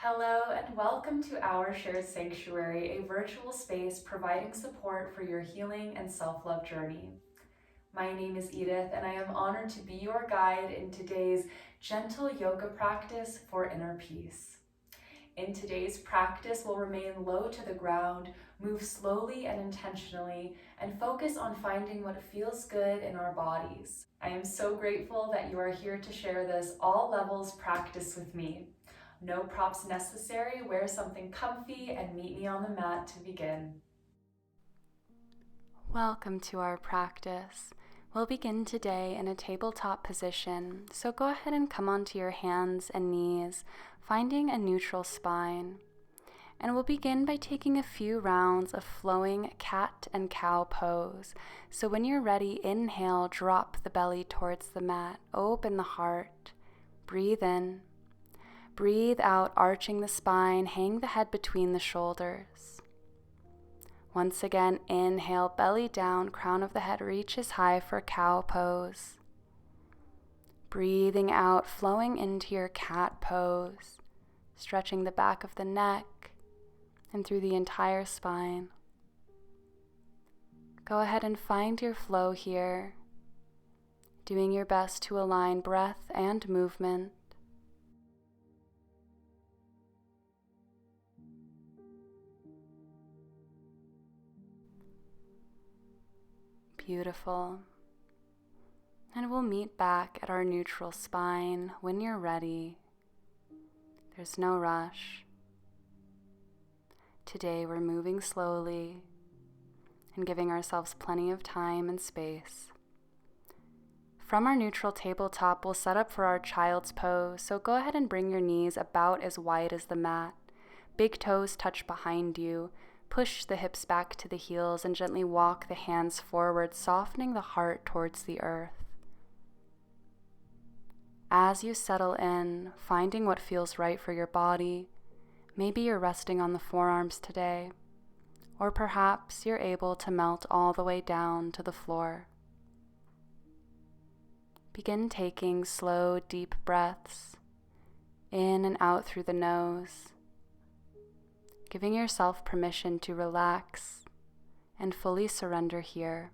Hello and welcome to our Shared Sanctuary, a virtual space providing support for your healing and self-love journey. My name is Edith and I am honored to be your guide in today's gentle yoga practice for inner peace. In today's practice, we'll remain low to the ground, move slowly and intentionally, and focus on finding what feels good in our bodies. I am so grateful that you are here to share this all levels practice with me. No props necessary, wear something comfy and meet me on the mat to begin. Welcome to our practice. We'll begin today in a tabletop position, so go ahead and come onto your hands and knees, finding a neutral spine. And we'll begin by taking a few rounds of flowing cat and cow pose. So when you're ready, inhale, drop the belly towards the mat, open the heart, breathe in. Breathe out, arching the spine, hang the head between the shoulders. Once again, inhale, belly down, crown of the head reaches high for cow pose. Breathing out, flowing into your cat pose, stretching the back of the neck and through the entire spine. Go ahead and find your flow here, doing your best to align breath and movement. Beautiful. And we'll meet back at our neutral spine when you're ready. There's no rush. Today we're moving slowly and giving ourselves plenty of time and space. From our neutral tabletop, we'll set up for our child's pose, so go ahead and bring your knees about as wide as the mat. Big toes touch behind you. Push the hips back to the heels and gently walk the hands forward, softening the heart towards the earth. As you settle in, finding what feels right for your body, maybe you're resting on the forearms today, or perhaps you're able to melt all the way down to the floor. Begin taking slow, deep breaths in and out through the nose, giving yourself permission to relax and fully surrender here.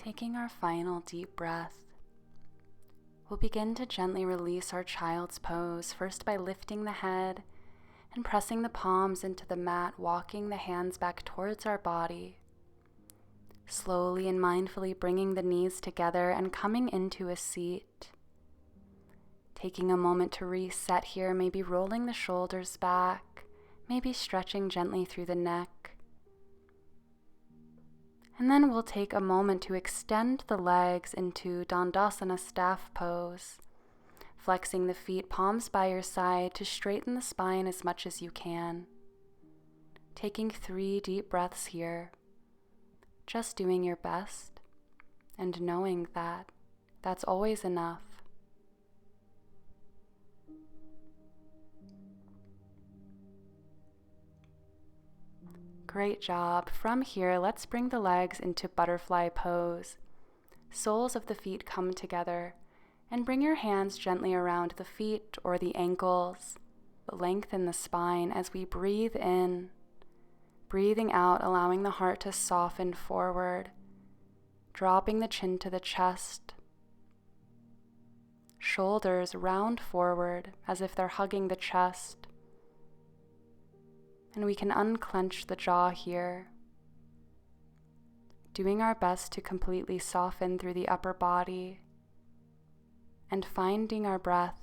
Taking our final deep breath, we'll begin to gently release our child's pose, first by lifting the head and pressing the palms into the mat, walking the hands back towards our body. Slowly and mindfully bringing the knees together and coming into a seat. Taking a moment to reset here, maybe rolling the shoulders back, maybe stretching gently through the neck. And then we'll take a moment to extend the legs into Dandasana staff pose, flexing the feet, palms by your side to straighten the spine as much as you can. Taking 3 deep breaths here, just doing your best and knowing that that's always enough. Great job. From here, let's bring the legs into butterfly pose. Soles of the feet come together, and bring your hands gently around the feet or the ankles. Lengthen the spine as we breathe in. Breathing out, allowing the heart to soften forward, dropping the chin to the chest. Shoulders round forward as if they're hugging the chest. And we can unclench the jaw here, doing our best to completely soften through the upper body and finding our breath.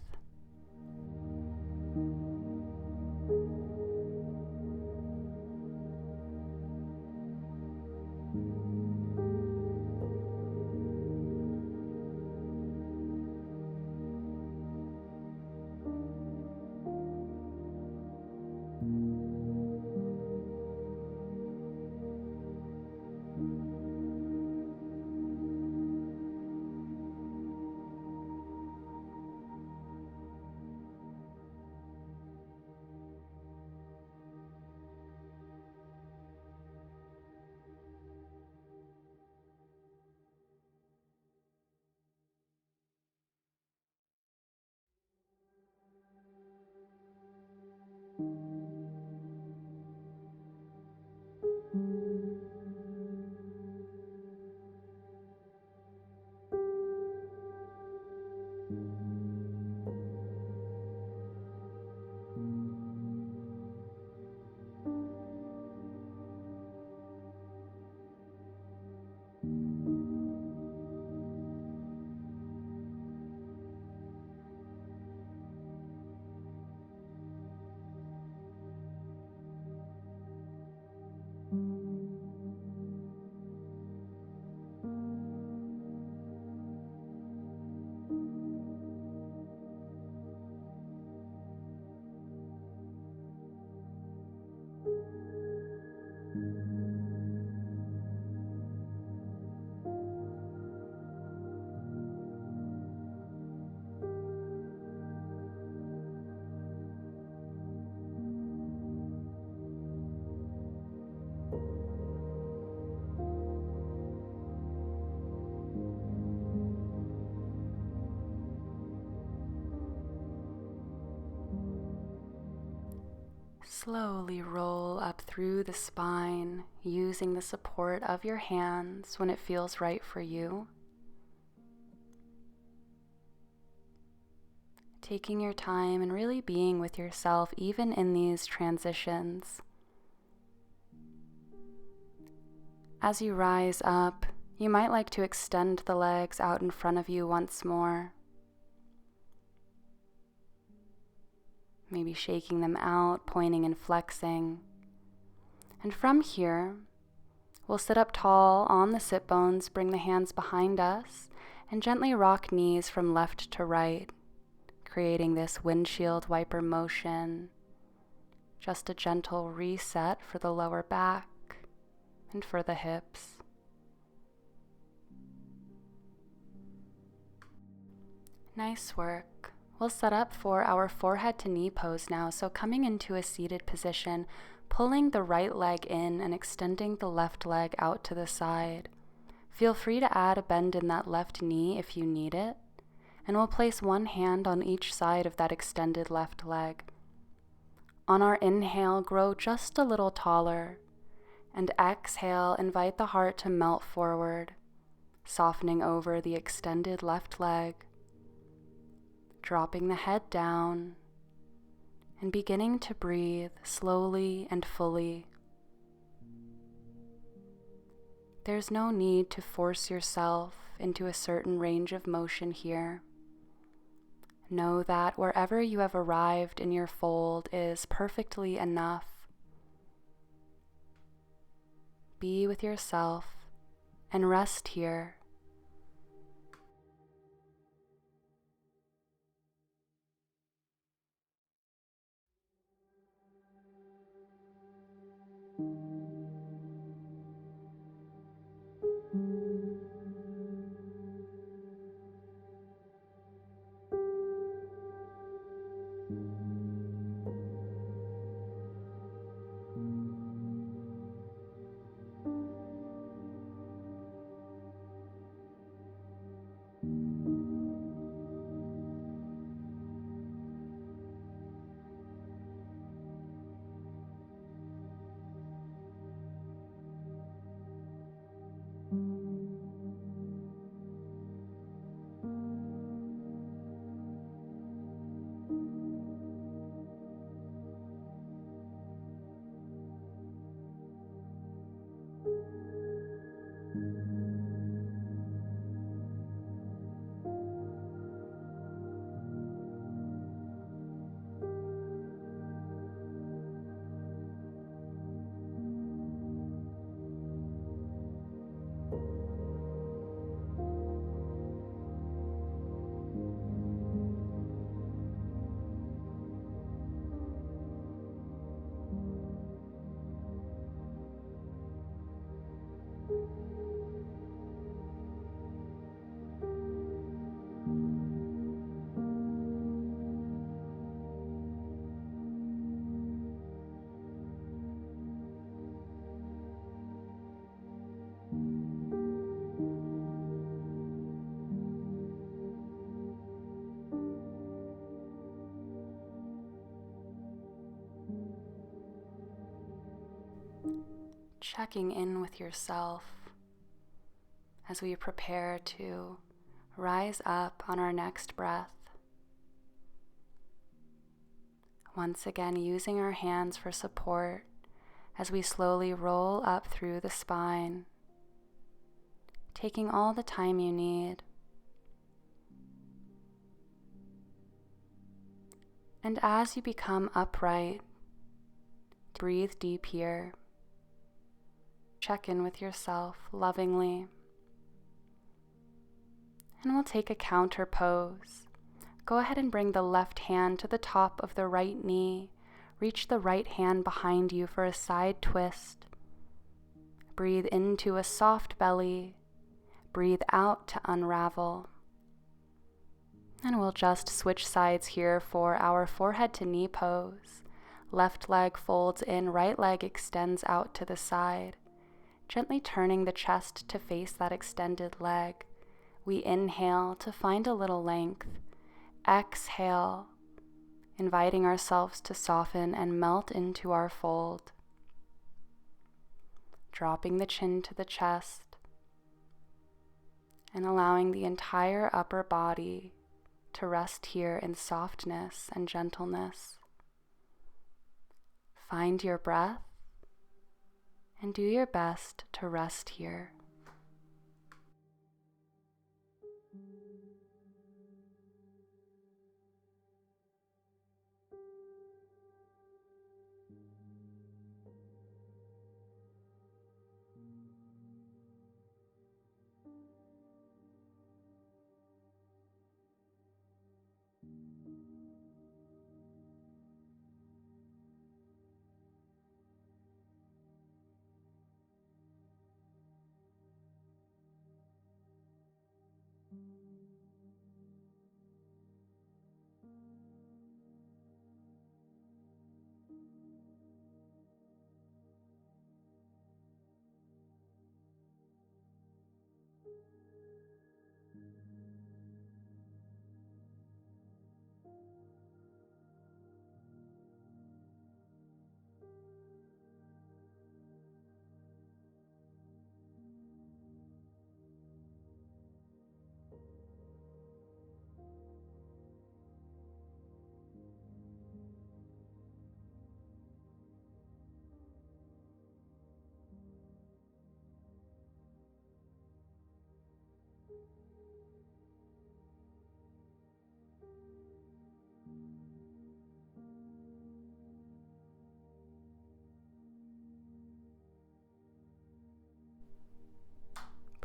Slowly roll up through the spine, using the support of your hands when it feels right for you. Taking your time and really being with yourself even in these transitions. As you rise up, you might like to extend the legs out in front of you once more. Maybe shaking them out, pointing and flexing. And from here, we'll sit up tall on the sit bones, bring the hands behind us, and gently rock knees from left to right, creating this windshield wiper motion. Just a gentle reset for the lower back and for the hips. Nice work. We'll set up for our forehead to knee pose now. So coming into a seated position, pulling the right leg in and extending the left leg out to the side. Feel free to add a bend in that left knee if you need it. And we'll place one hand on each side of that extended left leg. On our inhale, grow just a little taller. And exhale, invite the heart to melt forward, softening over the extended left leg. Dropping the head down and beginning to breathe slowly and fully. There's no need to force yourself into a certain range of motion here. Know that wherever you have arrived in your fold is perfectly enough. Be with yourself and rest here. checking in with yourself as we prepare to rise up on our next breath. Once again, using our hands for support as we slowly roll up through the spine, taking all the time you need. And as you become upright, breathe deep here. Check in with yourself lovingly. And we'll take a counter pose. Go ahead and bring the left hand to the top of the right knee. Reach the right hand behind you for a side twist. Breathe into a soft belly. Breathe out to unravel. And we'll just switch sides here for our forehead to knee pose. Left leg folds in, right leg extends out to the side. Gently turning the chest to face that extended leg. We inhale to find a little length. Exhale, inviting ourselves to soften and melt into our fold. Dropping the chin to the chest and allowing the entire upper body to rest here in softness and gentleness. Find your breath and do your best to rest here.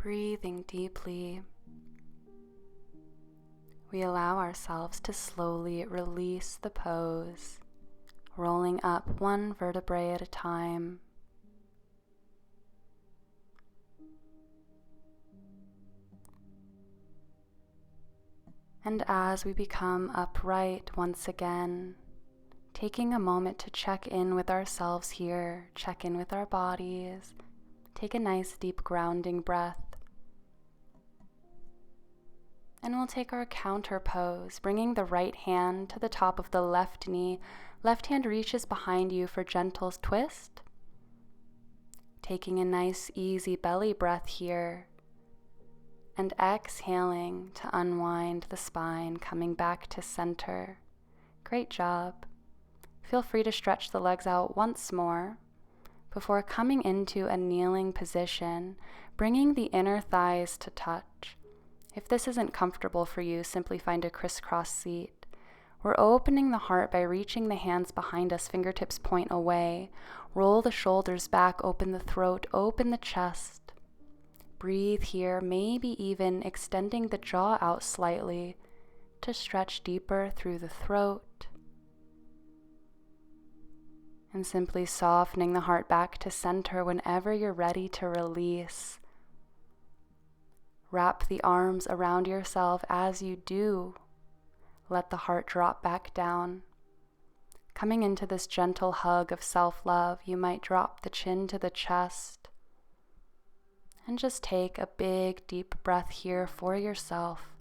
Breathing deeply, we allow ourselves to slowly release the pose, rolling up one vertebrae at a time. And as we become upright once again, taking a moment to check in with ourselves here, check in with our bodies, take a nice deep grounding breath. And we'll take our counter pose, bringing the right hand to the top of the left knee. Left hand reaches behind you for gentle twist. Taking a nice easy belly breath here. And exhaling to unwind the spine, coming back to center. Great job. Feel free to stretch the legs out once more before coming into a kneeling position, bringing the inner thighs to touch. If this isn't comfortable for you, simply find a crisscross seat. We're opening the heart by reaching the hands behind us, fingertips point away. Roll the shoulders back, open the throat, open the chest. Breathe here, maybe even extending the jaw out slightly to stretch deeper through the throat. And simply softening the heart back to center whenever you're ready to release. Wrap the arms around yourself as you do. Let the heart drop back down. Coming into this gentle hug of self-love, you might drop the chin to the chest and just take a big, deep breath here for yourself,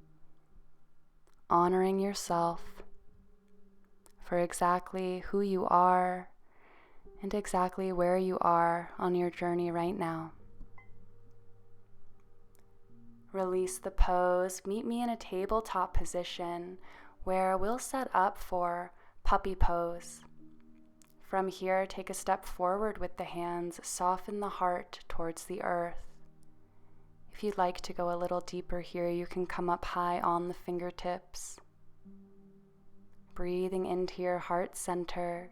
honoring yourself for exactly who you are and exactly where you are on your journey right now. Release the pose. Meet me in a tabletop position where we'll set up for puppy pose. From here, take a step forward with the hands, soften the heart towards the earth. If you'd like to go a little deeper here, you can come up high on the fingertips. Breathing into your heart center.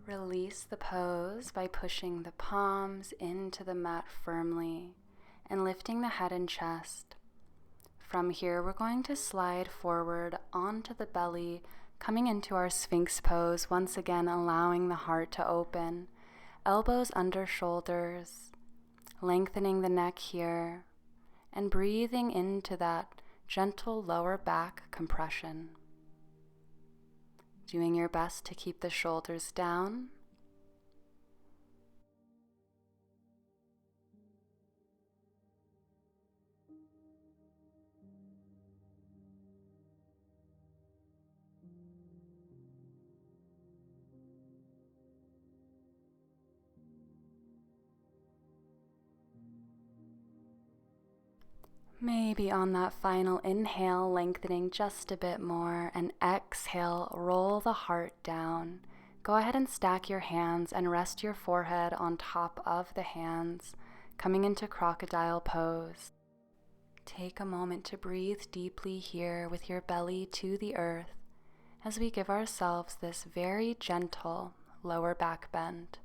Release the pose by pushing the palms into the mat firmly and lifting the head and chest. From here, we're going to slide forward onto the belly, coming into our Sphinx pose, once again allowing the heart to open. Elbows under shoulders, lengthening the neck here, and breathing into that gentle lower back compression. Doing your best to keep the shoulders down. Maybe on that final inhale, lengthening just a bit more, and exhale, roll the heart down. Go ahead and stack your hands and rest your forehead on top of the hands, coming into crocodile pose. Take a moment to breathe deeply here with your belly to the earth as we give ourselves this very gentle lower back bend.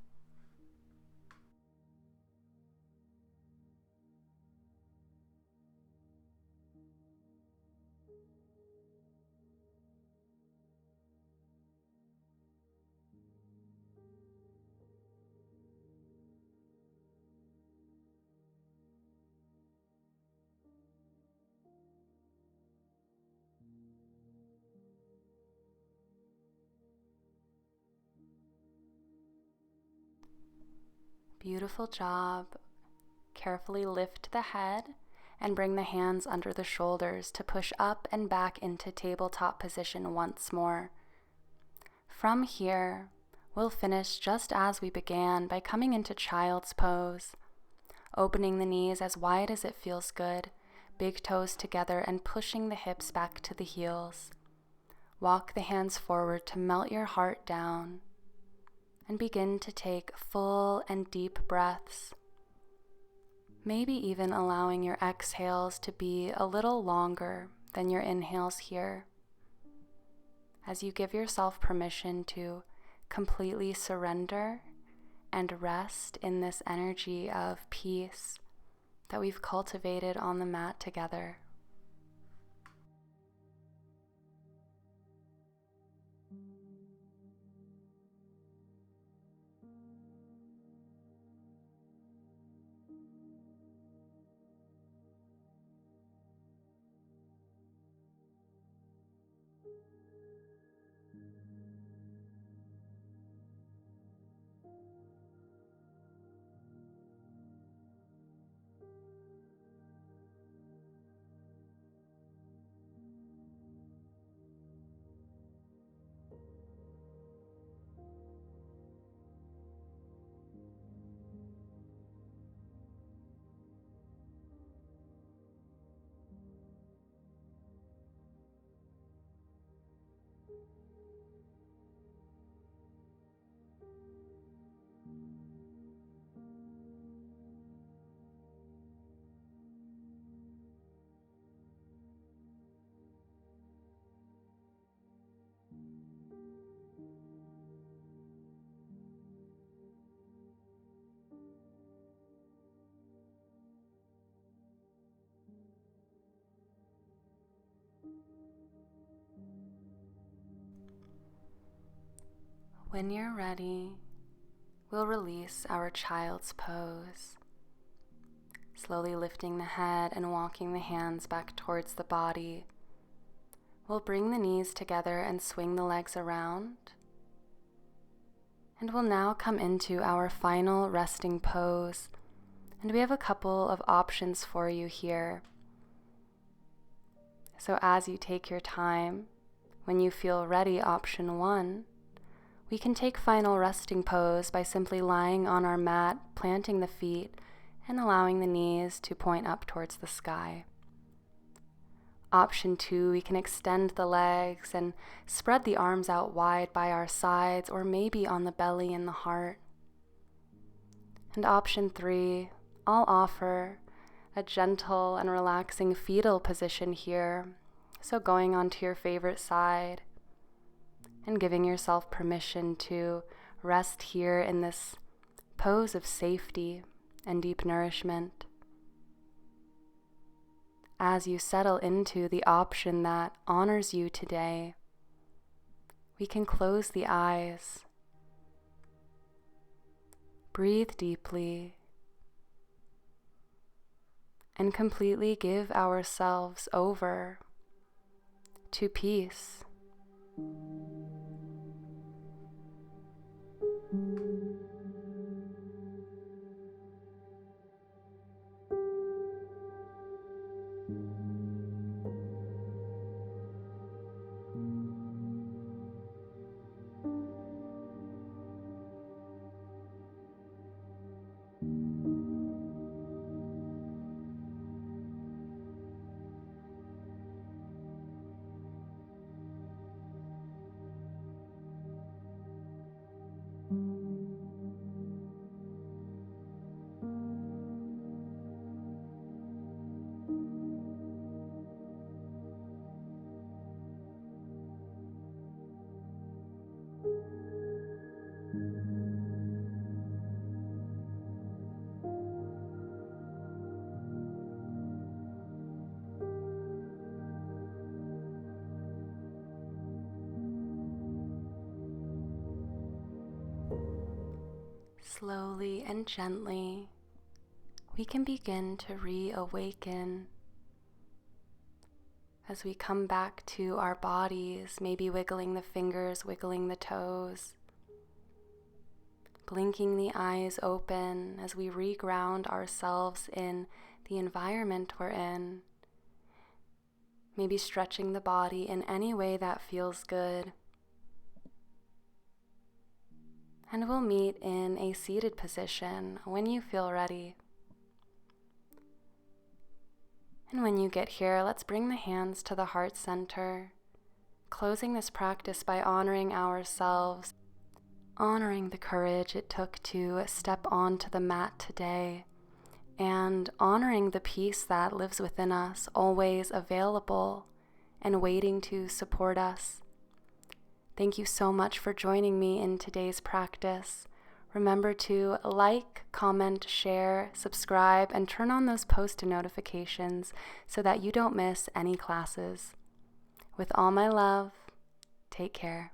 Beautiful job. Carefully lift the head and bring the hands under the shoulders to push up and back into tabletop position once more. From here, we'll finish just as we began by coming into child's pose, opening the knees as wide as it feels good, big toes together and pushing the hips back to the heels. Walk the hands forward to melt your heart down. And begin to take full and deep breaths, maybe even allowing your exhales to be a little longer than your inhales here, as you give yourself permission to completely surrender and rest in this energy of peace that we've cultivated on the mat together. When you're ready, we'll release our child's pose, slowly lifting the head and walking the hands back towards the body. We'll bring the knees together and swing the legs around. And we'll now come into our final resting pose. And we have a couple of options for you here. So as you take your time, when you feel ready, option 1, we can take final resting pose by simply lying on our mat, planting the feet, and allowing the knees to point up towards the sky. Option 2, we can extend the legs and spread the arms out wide by our sides or maybe on the belly and the heart. And option 3, I'll offer a gentle and relaxing fetal position here. So going onto your favorite side and giving yourself permission to rest here in this pose of safety and deep nourishment. As you settle into the option that honors you today, we can close the eyes, breathe deeply, and completely give ourselves over to peace. Slowly and gently, we can begin to reawaken as we come back to our bodies, maybe wiggling the fingers, wiggling the toes, blinking the eyes open as we reground ourselves in the environment we're in, maybe stretching the body in any way that feels good. And we'll meet in a seated position when you feel ready. And when you get here, let's bring the hands to the heart center, closing this practice by honoring ourselves, honoring the courage it took to step onto the mat today, and honoring the peace that lives within us, always available and waiting to support us. Thank you so much for joining me in today's practice. Remember to like, comment, share, subscribe, and turn on those post notifications so that you don't miss any classes. With all my love, take care.